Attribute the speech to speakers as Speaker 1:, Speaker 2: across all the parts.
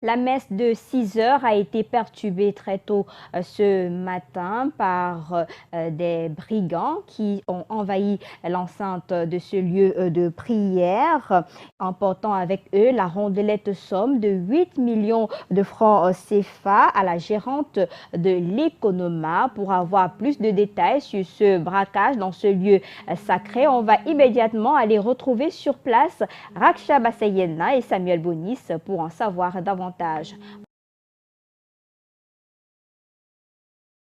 Speaker 1: La messe de 6 heures a été perturbée très tôt ce matin par des brigands qui ont envahi l'enceinte de ce lieu de prière, emportant avec eux la rondelette somme de 8 millions de francs CFA à la gérante de l'Economa. Pour avoir plus de détails sur ce braquage dans ce lieu sacré, on va immédiatement aller retrouver sur place Raksha Bassayena et Samuel Bonis pour en savoir davantage.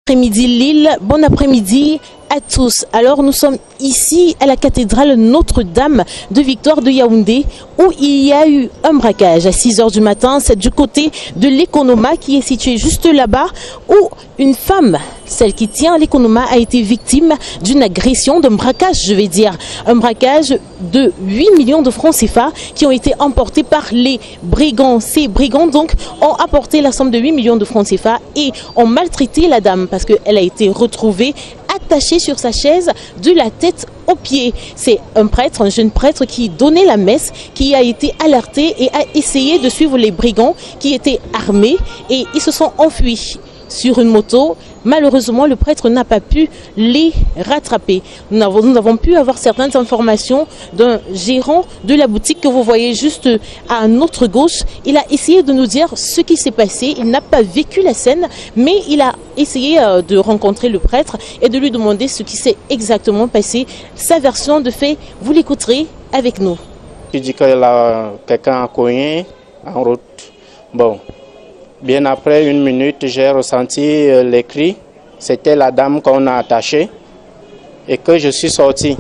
Speaker 2: Après-midi Lille, bon après-midi à tous. Alors nous sommes ici à la cathédrale Notre-Dame de Victoire de Yaoundé où il y a eu un braquage à 6 heures du matin. C'est du côté de l'Economa qui est situé juste là-bas où une femme, celle qui tient l'Economa, a été victime d'une agression, d'un braquage, je vais dire. Un braquage de 8 millions de francs CFA qui ont été emportés par les brigands. Ces brigands donc ont apporté la somme de 8 millions de francs CFA et ont maltraité la dame parce qu'elle a été retrouvée attachée sur sa chaise de la tête aux pieds. C'est un prêtre, un jeune prêtre qui donnait la messe, qui a été alerté et a essayé de suivre les brigands qui étaient armés et ils se sont enfuis sur une moto. Malheureusement, le prêtre n'a pas pu les rattraper. Nous avons pu avoir certaines informations d'un gérant de la boutique que vous voyez juste à notre gauche. Il a essayé de nous dire ce qui s'est passé. Il n'a pas vécu la scène, mais il a essayé de rencontrer le prêtre et de lui demander ce qui s'est exactement passé. Sa version de fait, vous l'écouterez avec nous.
Speaker 3: Il dit que quelqu'un a cogné en route. Bon. Bien après une minute, j'ai ressenti les cris. C'était la dame qu'on a attachée et que je suis sorti.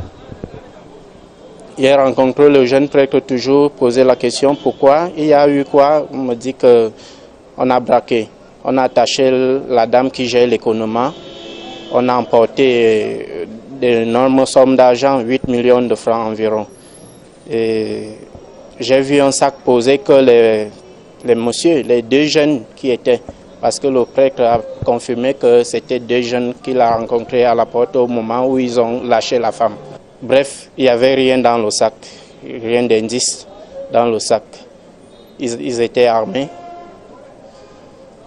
Speaker 3: J'ai rencontré le jeune prêtre, toujours posé la question pourquoi. Il y a eu quoi? On me dit qu'on a braqué. On a attaché la dame qui gère l'Economa. On a emporté d'énormes sommes d'argent, 8 millions de francs environ. J'ai vu un sac posé que les deux jeunes qui étaient, parce que le prêtre a confirmé que c'était deux jeunes qu'il a rencontrés à la porte au moment où ils ont lâché la femme. Bref, il n'y avait rien dans le sac, rien d'indice dans le sac. Ils étaient armés.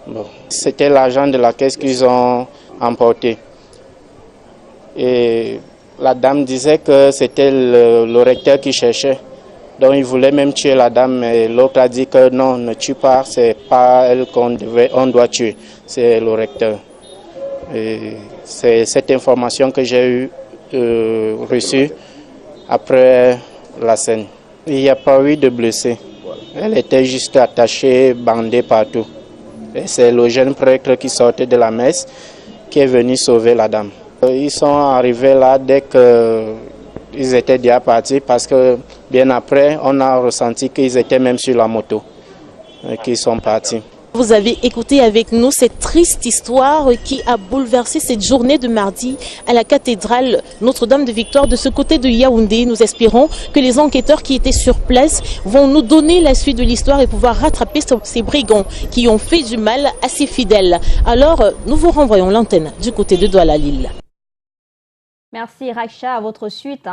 Speaker 3: Bon. C'était l'argent de la caisse qu'ils ont emporté. Et la dame disait que c'était le recteur qui cherchait. Donc il voulait même tuer la dame, mais l'autre a dit que non, ne tue pas, c'est pas elle on doit tuer, c'est le recteur. C'est cette information que j'ai reçue après la scène. Il n'y a pas eu de blessés. Elle était juste attachée, bandée partout. Et c'est le jeune prêtre qui sortait de la messe qui est venu sauver la dame. Ils sont arrivés là dès que ils étaient déjà partis parce que bien après, on a ressenti qu'ils étaient même sur la moto, qu'ils sont partis.
Speaker 2: Vous avez écouté avec nous cette triste histoire qui a bouleversé cette journée de mardi à la cathédrale Notre-Dame de Victoire de ce côté de Yaoundé. Nous espérons que les enquêteurs qui étaient sur place vont nous donner la suite de l'histoire et pouvoir rattraper ces brigands qui ont fait du mal à ces fidèles. Alors, nous vous renvoyons l'antenne du côté de Douala-Lille.
Speaker 1: Merci Raksha. À votre suite,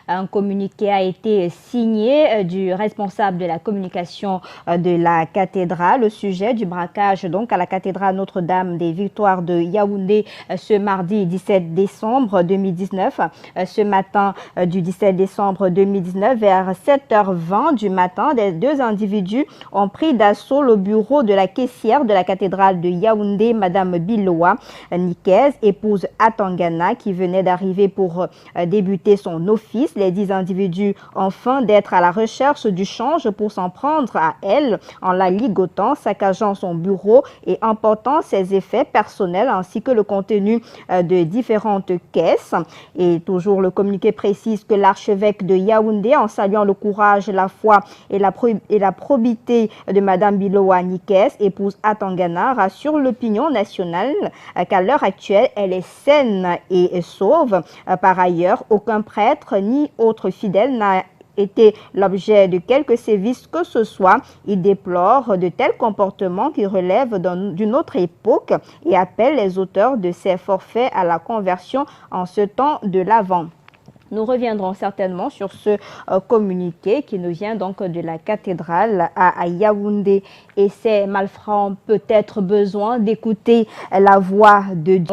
Speaker 1: un communiqué a été signé du responsable de la communication de la cathédrale au sujet du braquage donc à la cathédrale Notre-Dame des Victoires de Yaoundé ce mardi 17 décembre 2019. Ce matin du 17 décembre 2019, vers 7h20 du matin, des deux individus ont pris d'assaut le bureau de la caissière de la cathédrale de Yaoundé, Madame Biloa Nikez, épouse Atangana, qui venait d'arriver pour débuter son office. Les 10 individus, enfin d'être à la recherche du change pour s'en prendre à elle en la ligotant, saccageant son bureau et emportant ses effets personnels ainsi que le contenu de différentes caisses. Et toujours le communiqué précise que l'archevêque de Yaoundé, en saluant le courage, la foi et la probité de Madame Biloa Nikez, épouse Atangana, rassure l'opinion nationale qu'à l'heure actuelle, elle est saine et sauve. Par ailleurs, aucun prêtre ni autre fidèle n'a été l'objet de quelque sévice que ce soit. Il déplore de tels comportements qui relèvent d'une autre époque et appelle les auteurs de ces forfaits à la conversion en ce temps de l'Avent. Nous reviendrons certainement sur ce communiqué qui nous vient donc de la cathédrale à Yaoundé. Et ces malfrats ont peut-être besoin d'écouter la voix de Dieu.